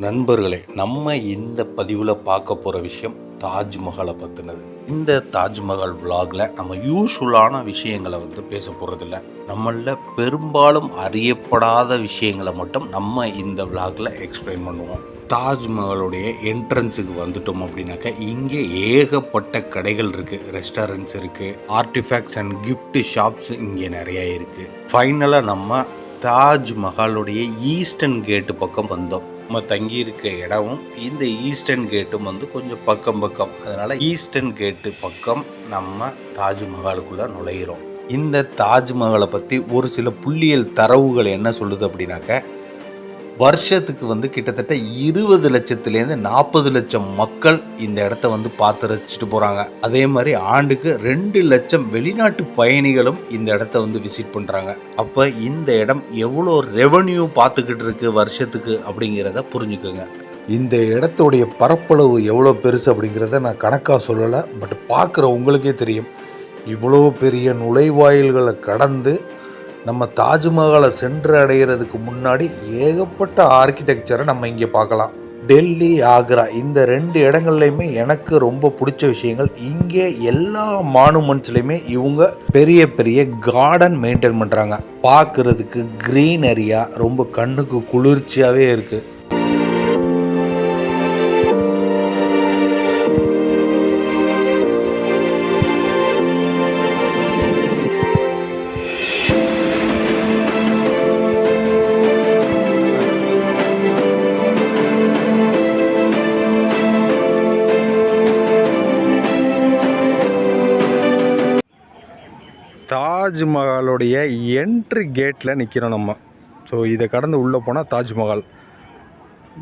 நண்பர்களே, நம்ம இந்த பதிவில் பார்க்க போகிற விஷயம் தாஜ்மஹாலை பற்றினது. இந்த தாஜ்மஹால் விலாகில் நம்ம யூஸ்வலான விஷயங்களை பேச போகிறதில்ல. நம்மளில் பெரும்பாலும் அறியப்படாத விஷயங்களை மட்டும் நம்ம இந்த விலாகில் எக்ஸ்பிளைன் பண்ணுவோம். தாஜ்மஹாலுடைய என்ட்ரன்ஸுக்கு வந்துட்டோம் அப்படின்னாக்கா இங்கே ஏகப்பட்ட கடைகள் இருக்குது, ரெஸ்டாரண்ட்ஸ் இருக்குது, ஆர்டிஃபேக்ட்ஸ் அண்ட் கிஃப்ட் ஷாப்ஸ் இங்கே நிறைய இருக்குது. ஃபைனலாக நம்ம தாஜ்மஹாலுடைய ஈஸ்டர்ன் கேட்டு பக்கம் வந்தோம். நம்ம தங்கியிருக்க இடமும் இந்த ஈஸ்டர்ன் கேட்டும் கொஞ்சம் பக்கம் அதனால் ஈஸ்டர்ன் கேட்டு பக்கம் நம்ம தாஜ்மஹாலுக்குள்ளே நுழையிறோம். இந்த தாஜ்மஹாலை பற்றி ஒரு சில புள்ளியியல் தரவுகள் என்ன சொல்லுது அப்படின்னாக்க, வருஷத்துக்கு கிட்டத்தட்ட 20 லட்சத்துலேருந்து 40 லட்சம் மக்கள் இந்த இடத்த பார்த்து ரசிச்சுட்டு போகிறாங்க. அதே மாதிரி ஆண்டுக்கு 2 லட்சம் வெளிநாட்டு பயணிகளும் இந்த இடத்த விசிட் பண்ணுறாங்க. அப்போ இந்த இடம் எவ்வளோ ரெவன்யூ பார்த்துக்கிட்டு இருக்கு வருஷத்துக்கு அப்படிங்கிறத புரிஞ்சுக்கோங்க. இந்த இடத்துடைய பரப்பளவு எவ்வளோ பெருசு அப்படிங்கிறத நான் கணக்காக சொல்லலை, பட் பார்க்குற உங்களுக்கே தெரியும். இவ்வளோ பெரிய நுழைவாயில்களை கடந்து நம்ம தாஜ்மஹாலை சென்று அடைகிறதுக்கு முன்னாடி ஏகப்பட்ட ஆர்கிடெக்சரை நம்ம இங்கே பார்க்கலாம். டெல்லி, ஆக்ரா இந்த 2 இடங்கள்லையுமே எனக்கு ரொம்ப பிடிச்ச விஷயங்கள், இங்கே எல்லா மானுமெண்ட்ஸ்லையுமே இவங்க பெரிய பெரிய கார்டன் மெயின்டைன் பண்ணுறாங்க. பார்க்குறதுக்கு க்ரீனரியாக ரொம்ப கண்ணுக்கு குளிர்ச்சியாகவே இருக்குது. தாஜ்மஹாலுடைய என்ட்ரி கேட்டில் நிற்கிறோம் நம்ம. ஸோ இதை கடந்து உள்ளே போனால் தாஜ்மஹால்.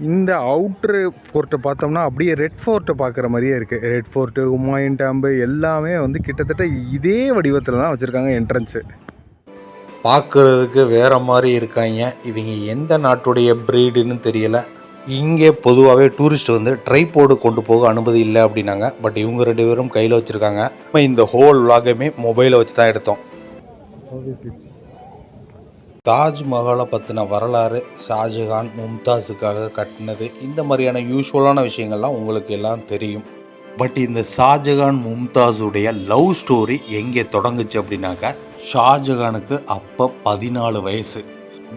இந்த அவுட்ரு ஃபோர்ட்டை பார்த்தோம்னா அப்படியே ரெட் ஃபோர்ட்டை பார்க்குற மாதிரியே இருக்குது. ரெட் ஃபோர்ட்டு, ஹுமாயூன் டாம்பு எல்லாமே கிட்டத்தட்ட இதே வடிவத்தில் தான் வச்சுருக்காங்க என்ட்ரன்ஸு. பார்க்குறதுக்கு வேறு மாதிரி இருக்காங்க. இவங்க எந்த நாட்டுடைய ப்ரீடுன்னு தெரியலை. இங்கே பொதுவாகவே டூரிஸ்ட் ட்ரைபோர்டு கொண்டு போக அனுமதி இல்லை அப்படின்னாங்க. பட் இவங்க 2 பேரும் கையில் வச்சுருக்காங்க. இந்த ஹோல் விலாகையுமே மொபைலை வச்சு தான் எடுத்தோம். தாஜ்மஹாலை பற்றின வரலாறு, ஷாஜகான் மும்தாஸுக்காக கட்டினது, இந்த மாதிரியான யூஸ்வலான விஷயங்கள்லாம் உங்களுக்கு எல்லாம் தெரியும். பட் இந்த ஷாஜகான் மும்தாஸுடைய லவ் ஸ்டோரி எங்கே தொடங்குச்சு அப்படின்னாக்கா, ஷாஜகானுக்கு அப்போ 14 வயசு.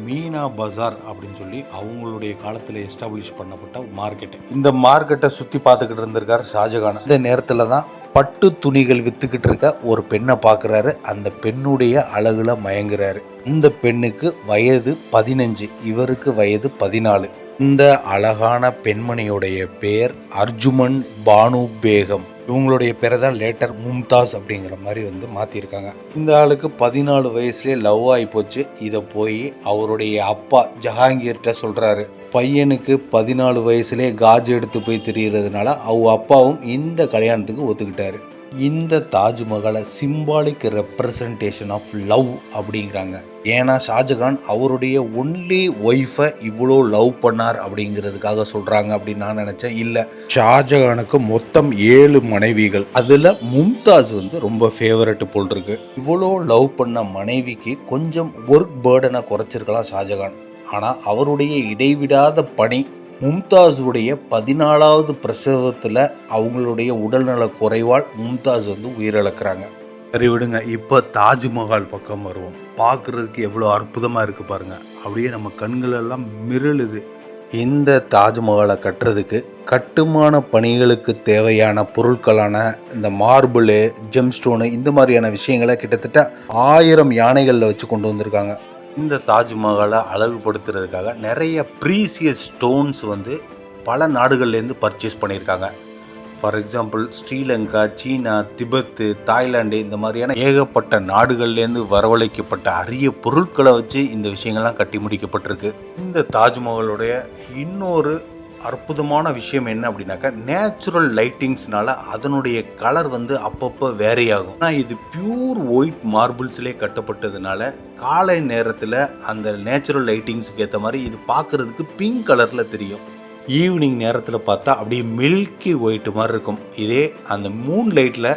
மீனா பஜார் அப்படின்னு சொல்லி அவங்களுடைய காலத்தில் எஸ்டாப்ளிஷ் பண்ணப்பட்ட மார்க்கெட்டு. இந்த மார்க்கெட்டை சுற்றி பார்த்துக்கிட்டு இருந்திருக்கார் ஷாஜகான். இந்த நேரத்தில் தான் பட்டு துணிகள் விற்றுக்கிட்டு இருக்க ஒரு பெண்ணை பார்க்குறாரு. அந்த பெண்ணுடைய அழகுல மயங்குறாரு. இந்த பெண்ணுக்கு வயது 15, இவருக்கு வயது 14. இந்த அழகான பெண்மணியுடைய பேர் அர்ஜுமன் பானு பேகம். இவங்களுடைய பேரை தான் லேட்டர் மும்தாஸ் அப்படிங்கிற மாதிரி மாற்றிருக்காங்க. இந்த ஆளுக்கு 14 வயசுலேயே லவ் ஆகி போச்சு. இதை போய் அவருடைய அப்பா ஜஹாங்கீர்கிட்ட சொல்கிறாரு. பையனுக்கு 14 வயசுலேயே காஜ் எடுத்து போய் திரிகிறதுனால அவங்க அப்பாவும் இந்த கல்யாணத்துக்கு ஒத்துக்கிட்டாரு. இந்த தாஜ்மஹாலை சிம்பாலிக் ரெப்ரசன்டேஷன் ஆஃப் லவ் அப்படிங்கிறாங்க. ஏன்னா ஷாஜகான் அவருடைய ஒன்லி ஒய்ஃபை இவ்வளோ லவ் பண்ணார் அப்படிங்கிறதுக்காக சொல்கிறாங்க அப்படின்னு நான் நினச்சேன். இல்லை, ஷாஜகானுக்கு மொத்தம் 7 மனைவிகள். அதில் மும்தாஸ் ரொம்ப ஃபேவரட் போல் இருக்கு. இவ்வளோ லவ் பண்ண மனைவிக்கு கொஞ்சம் ஒர்க் பேர்டனை குறைச்சிருக்கலாம் ஷாஜகான். ஆனால் அவருடைய இடைவிடாத பணி, மும்தாஸுடைய 14வது பிரசவத்தில் அவங்களுடைய உடல்நல குறைவால் மும்தாஸ் உயிரிழக்கிறாங்க. சரி விடுங்க, இப்போ தாஜ்மஹால் பக்கம் வருவோம். பார்க்குறதுக்கு எவ்வளோ அற்புதமாக இருக்குது பாருங்கள். அப்படியே நம்ம கண்களெல்லாம் மிரளுது. இந்த தாஜ்மஹாலை கட்டுறதுக்கு கட்டுமான பணிகளுக்கு தேவையான பொருட்களான இந்த மார்பிள், ஜெம்ஸ்டோனு இந்த மாதிரியான விஷயங்களை கிட்டத்தட்ட 1000 யானைகளில் வச்சு கொண்டு வந்திருக்காங்க. இந்த தாஜ்மஹாலை அழகுபடுத்துறதுக்காக நிறைய ப்ரீசியஸ் ஸ்டோன்ஸ் பல நாடுகள்லேருந்து பர்ச்சேஸ் பண்ணியிருக்காங்க. For example Sri Lanka, China, Tibet, Thailand இந்த மாதிரியான ஏகப்பட்ட நாடுகள்லேருந்து வரவழைக்கப்பட்ட அரிய பொருட்களை வச்சு இந்த விஷயங்கள்லாம் கட்டி முடிக்கப்பட்டிருக்கு. இந்த தாஜ்மஹாலுடைய இன்னொரு அற்புதமான விஷயம் என்ன அப்படின்னாக்கா, நேச்சுரல் லைட்டிங்ஸ்னால அதனுடைய கலர் அப்பப்போ வேரி ஆகும். ஆனால் இது பியூர் ஒயிட் மார்பிள்ஸ்லேயே கட்டப்பட்டதுனால காலை நேரத்தில் அந்த நேச்சுரல் லைட்டிங்ஸுக்கு ஏற்ற மாதிரி இது பார்க்குறதுக்கு பிங்க் கலரில் தெரியும். ஈவினிங் நேரத்தில் பார்த்தா அப்படியே மில்கி ஒயிட் மாதிரி இருக்கும். இதே அந்த மூன் லைட்டில்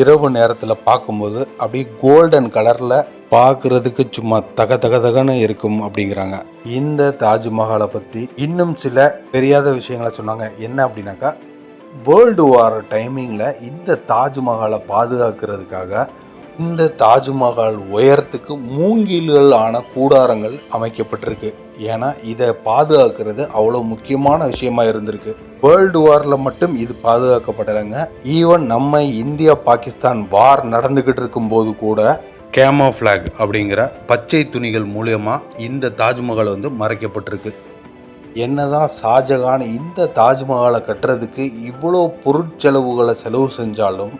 இரவு நேரத்தில் பார்க்கும்போது அப்படியே கோல்டன் கலரில் பார்க்குறதுக்கு சும்மா தக தக தகன்னு இருக்கும் அப்படிங்கிறாங்க. இந்த தாஜ்மஹாலை பற்றி இன்னும் சில தெரியாத விஷயங்களை சொன்னாங்க. என்ன அப்படின்னாக்கா, வேர்ல்டு வார் டைமிங்கில் இந்த தாஜ்மஹாலை பாதுகாக்கிறதுக்காக இந்த தாஜ்மஹால் உயரத்துக்கு மூங்கில்கள் ஆன கூடாரங்கள் அமைக்கப்பட்டிருக்கு. ஏன்னா இதை பாதுகாக்கிறது அவ்வளோ முக்கியமான விஷயமா இருந்திருக்கு. வேர்ல்டு வாரில் மட்டும் இது பாதுகாக்கப்பட்டதுங்க. ஈவன் நம்ம இந்தியா பாகிஸ்தான் வார் நடந்துக்கிட்டு இருக்கும்போது கூட கேமோஃப்ளாக் அப்படிங்கிற பச்சை துணிகள் மூலயமா இந்த தாஜ்மஹால் வந்து மறைக்கப்பட்டிருக்கு. என்னதான் ஷாஜகான் இந்த தாஜ்மஹாலை கட்டுறதுக்கு இவ்வளோ பொருட்செலவுகளை செலவு செஞ்சாலும்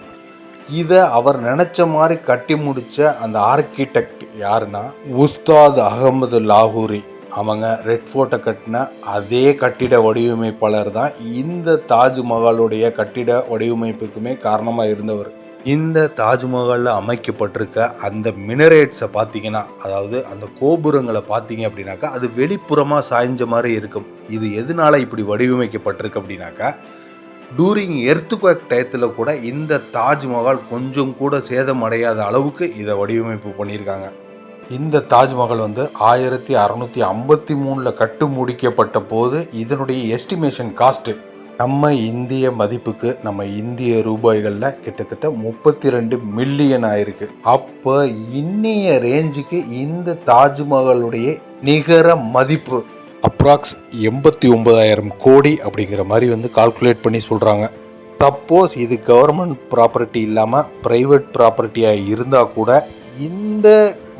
இதை அவர் நினச்ச மாதிரி கட்டி முடித்த அந்த ஆர்கிடெக்ட் யாருன்னா உஸ்தாத் அகமது லாகூரி. அவங்க ரெட் ஃபோர்ட்டை கட்டின அதே கட்டிட வடிவமைப்பாளர் தான் இந்த தாஜ்மஹாலுடைய கட்டிட வடிவமைப்புக்குமே காரணமாக இருந்தவர். இந்த தாஜ்மஹாலில் அமைக்கப்பட்டிருக்க அந்த மினரேட்ஸை பார்த்தீங்கன்னா, அதாவது அந்த கோபுரங்களை பார்த்தீங்க அப்படின்னாக்கா அது வெளிப்புறமாக சாய்ஞ்ச மாதிரி இருக்கும். இது எதனால இப்படி வடிவமைக்கப்பட்டிருக்கு அப்படின்னாக்கா, டூரிங் எர்த்குவேக் டயத்தில் கூட இந்த தாஜ்மஹால் கொஞ்சம் கூட சேதம் அடையாத அளவுக்கு இதை வடிவமைப்பு பண்ணியிருக்காங்க. இந்த தாஜ்மஹால் வந்து 1653 கட்டு முடிக்கப்பட்ட போது இதனுடைய எஸ்டிமேஷன் காஸ்ட்டு நம்ம இந்திய மதிப்புக்கு நம்ம இந்திய ரூபாய்களில் கிட்டத்தட்ட 32 மில்லியன் ஆயிருக்கு. அப்போ இன்னைய ரேஞ்சுக்கு இந்த தாஜ்மஹாலுடைய நிகர மதிப்பு அப்ராக்ஸ் 89,000 கோடி அப்படிங்கிற மாதிரி வந்து கால்குலேட் பண்ணி சொல்கிறாங்க. சப்போஸ் இது கவர்மெண்ட் ப்ராப்பர்ட்டி இல்லாமல் ப்ரைவேட் ப்ராப்பர்ட்டியாக இருந்தால் கூட இந்த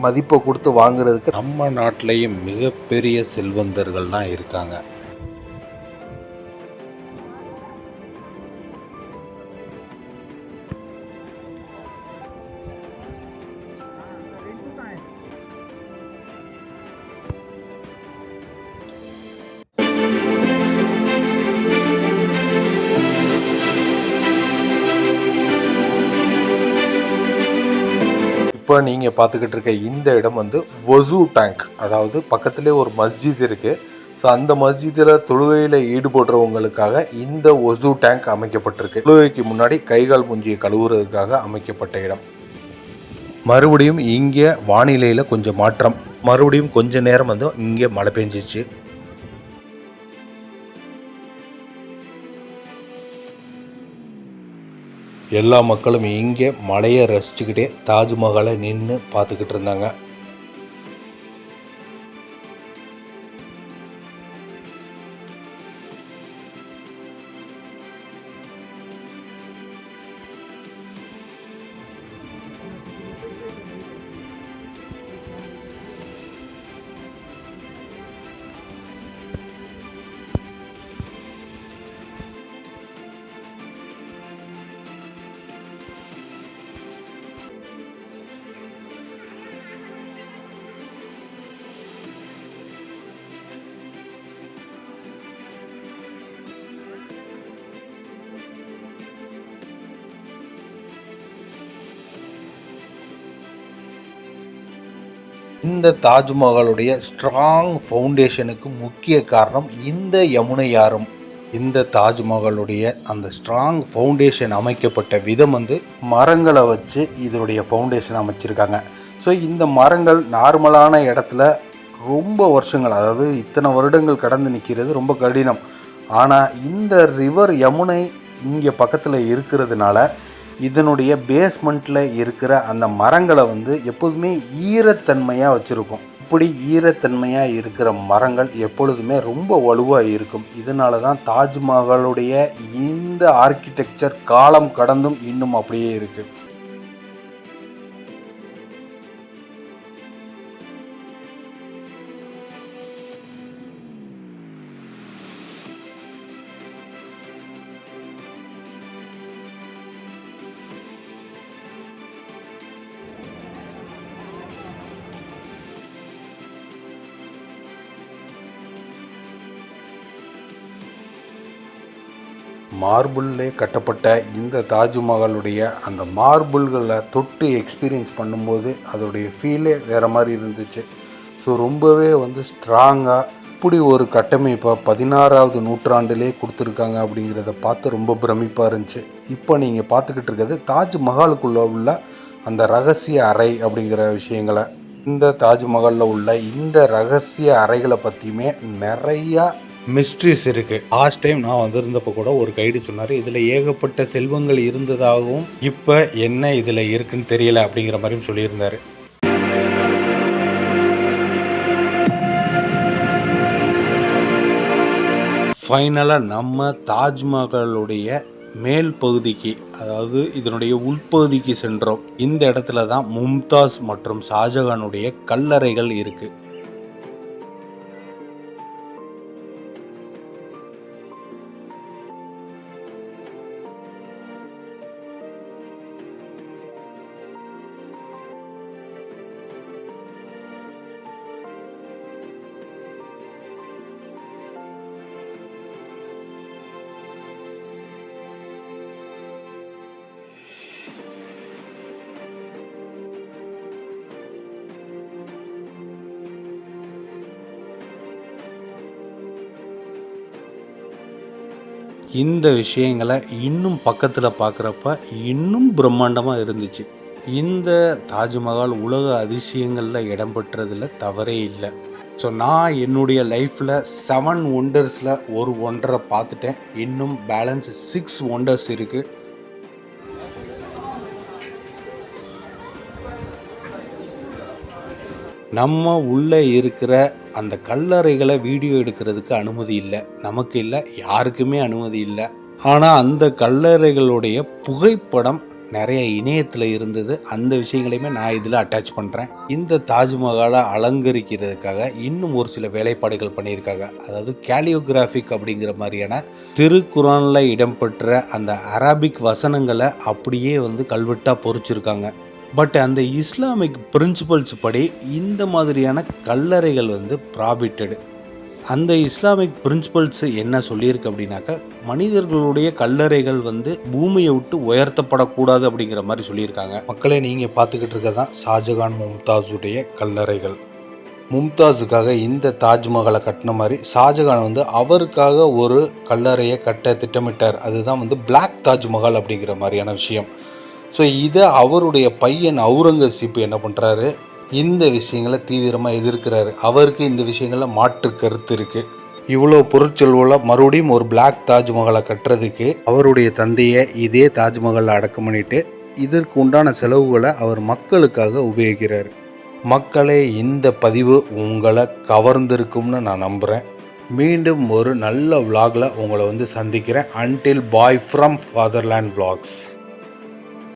மதிப்பை கொடுத்து வாங்குறதுக்கு நம்ம நாட்டிலேயே மிகப்பெரிய செல்வந்தர்கள்லாம் இருக்காங்க. இப்போ நீங்கள் பார்த்துக்கிட்டு இருக்க இந்த இடம் வந்து வசூ டேங்க், அதாவது பக்கத்துலேயே ஒரு மஸ்ஜித் இருக்குது. ஸோ அந்த மஸ்ஜிதில் தொழுகையில் ஈடுபடுறவங்களுக்காக இந்த வசூ டேங்க் அமைக்கப்பட்டிருக்கு. தொழுகைக்கு முன்னாடி கைகால் மூஞ்சியை கழுவுறதுக்காக அமைக்கப்பட்ட இடம். மறுபடியும் இங்கே வானிலையில் கொஞ்சம் மாற்றம். மறுபடியும் கொஞ்ச நேரம் வந்து இங்கே மழை பெஞ்சிச்சு. எல்லா மக்களும் இங்கே மலையை ரசிச்சுக்கிட்டே தாஜ்மஹாலை நின்று பார்த்துக்கிட்டு இருந்தாங்க. இந்த தாஜ்மஹாலுடைய ஸ்ட்ராங் ஃபவுண்டேஷனுக்கு முக்கிய காரணம் இந்த யமுனை ஆறும். இந்த தாஜ்மஹாலுடைய அந்த ஸ்ட்ராங் ஃபவுண்டேஷன் அமைக்கப்பட்ட விதம் வந்து மரங்களை வச்சு இதனுடைய ஃபவுண்டேஷன் அமைச்சிருக்காங்க. ஸோ இந்த மரங்கள் நார்மலான இடத்துல ரொம்ப வருஷங்கள், அதாவது இத்தனை வருடங்கள் கடந்து நிற்கிறது ரொம்ப கடினம். ஆனால் இந்த ரிவர் யமுனை இங்கே பக்கத்தில் இருக்கிறதுனால இதனுடைய பேஸ்மெண்ட்டில் இருக்கிற அந்த மரங்களை வந்து எப்போதுமே ஈரத்தன்மையாக வச்சுருக்கும். இப்படி ஈரத்தன்மையாக இருக்கிற மரங்கள் எப்பொழுதுமே ரொம்ப வலுவாக இருக்கும். இதனால தான் தாஜ்மஹாலுடைய இந்த ஆர்கிடெக்சர் காலம் கடந்தும் இன்னும் அப்படியே இருக்குது. மார்பிள்லே கட்டப்பட்ட இந்த தாஜ்மஹாலுடைய அந்த மார்பிள்களை தொட்டு எக்ஸ்பீரியன்ஸ் பண்ணும்போது அதோடைய ஃபீலே வேறு மாதிரி இருந்துச்சு. ஸோ ரொம்பவே வந்து ஸ்ட்ராங்காக இப்படி ஒரு கட்டமைப்பை 16வது நூற்றாண்டிலே கொடுத்துருக்காங்க அப்படிங்கிறத பார்த்து ரொம்ப பிரமிப்பாக இருந்துச்சு. இப்போ நீங்கள் பார்த்துக்கிட்டு இருக்கிறது தாஜ்மஹாலுக்குள்ளே உள்ள அந்த ரகசிய அறை அப்படிங்கிற விஷயங்களை. இந்த தாஜ்மஹாலில் உள்ள இந்த ரகசிய அறைகளை பற்றியுமே நிறையா மிஸ்ட்ரிஸ் இருக்குது. லாஸ்ட் டைம் நான் வந்திருந்தப்போ கூட ஒரு கைடு சொன்னார், இதில் ஏகப்பட்ட செல்வங்கள் இருந்ததாகவும் இப்போ என்ன இதில் இருக்குன்னு தெரியல அப்படிங்கிற மாதிரியும் சொல்லியிருந்தார். ஃபைனலாக நம்ம தாஜ்மஹாலுடைய மேல் பகுதிக்கு, அதாவது இதனுடைய உள்பகுதிக்கு சென்றோம். இந்த இடத்துல தான் மும்தாஸ் மற்றும் ஷாஜகானுடைய கல்லறைகள் இருக்குது. இந்த விஷயங்களை இன்னும் பக்கத்தில் பார்க்குறப்ப இன்னும் பிரம்மாண்டமாக இருந்துச்சு. இந்த தாஜ்மஹால் உலக அதிசயங்களில் இடம்பெற்றதில் தவறே இல்லை. ஸோ நான் என்னுடைய லைஃப்பில் 7 ஒண்டர்ஸில் ஒரு ஒண்டரை பார்த்துட்டேன். இன்னும் பேலன்ஸ் 6 ஒண்டர்ஸ் இருக்குது. நம்ம உள்ளே இருக்கிற அந்த கல்லறைகளை வீடியோ எடுக்கிறதுக்கு அனுமதி இல்லை, நமக்கு இல்லை, யாருக்குமே அனுமதி இல்லை. ஆனால் அந்த கல்லறைகளுடைய புகைப்படம் நிறைய இணையத்தில் இருந்தது. அந்த விஷயங்களையுமே நான் இதில் அட்டாச் பண்ணுறேன். இந்த தாஜ்மஹாலை அலங்கரிக்கிறதுக்காக இன்னும் ஒரு சில வேலைப்பாடுகள் பண்ணியிருக்காங்க. அதாவது கேலியோகிராஃபிக் அப்படிங்கிற மாதிரியான திருக்குரானில் இடம்பெற்ற அந்த அரபிக் வசனங்களை அப்படியே கல்வெட்டாக பொறிச்சிருக்காங்க. பட் அந்த இஸ்லாமிக் பிரின்சிபல்ஸ் படி இந்த மாதிரியான கல்லறைகள் ப்ராபிட்டடு. அந்த இஸ்லாமிக் பிரின்சிபல்ஸ் என்ன சொல்லியிருக்கு அப்படின்னாக்கா, மனிதர்களுடைய கல்லறைகள் பூமியை விட்டு உயர்த்தப்படக்கூடாது அப்படிங்கிற மாதிரி சொல்லியிருக்காங்க. மக்களே, நீங்கள் பார்த்துக்கிட்டு இருக்கதான் ஷாஜகான் மும்தாஸுடைய கல்லறைகள். மும்தாஸுக்காக இந்த தாஜ்மஹாலை கட்டின மாதிரி ஷாஜகான் அவருக்காக ஒரு கல்லறையை கட்ட திட்டமிட்டார். அதுதான் பிளாக் தாஜ்மஹால் அப்படிங்கிற மாதிரியான விஷயம். ஸோ இதை அவருடைய பையன் அவுரங்கசீப் என்ன பண்ணுறாரு, இந்த விஷயங்களை தீவிரமாக எதிர்க்கிறாரு. அவருக்கு இந்த விஷயங்களில் மாற்று கருத்து இருக்குது. இவ்வளோ பொருட்செல்வம் மறுபடியும் ஒரு பிளாக் தாஜ்மஹாலை கட்டுறதுக்கு அவருடைய தந்தையை இதே தாஜ்மஹாலில் அடக்கம் பண்ணிட்டு இதற்கு உண்டான செலவுகளை அவர் மக்களுக்காக உபயோகிக்கிறார். மக்களே, இந்த பதிவு உங்களை கவர்ந்திருக்கும்னு நான் நம்புகிறேன். மீண்டும் ஒரு நல்ல விலாகில் உங்களை சந்திக்கிறேன். Until bye from fatherland vlogs.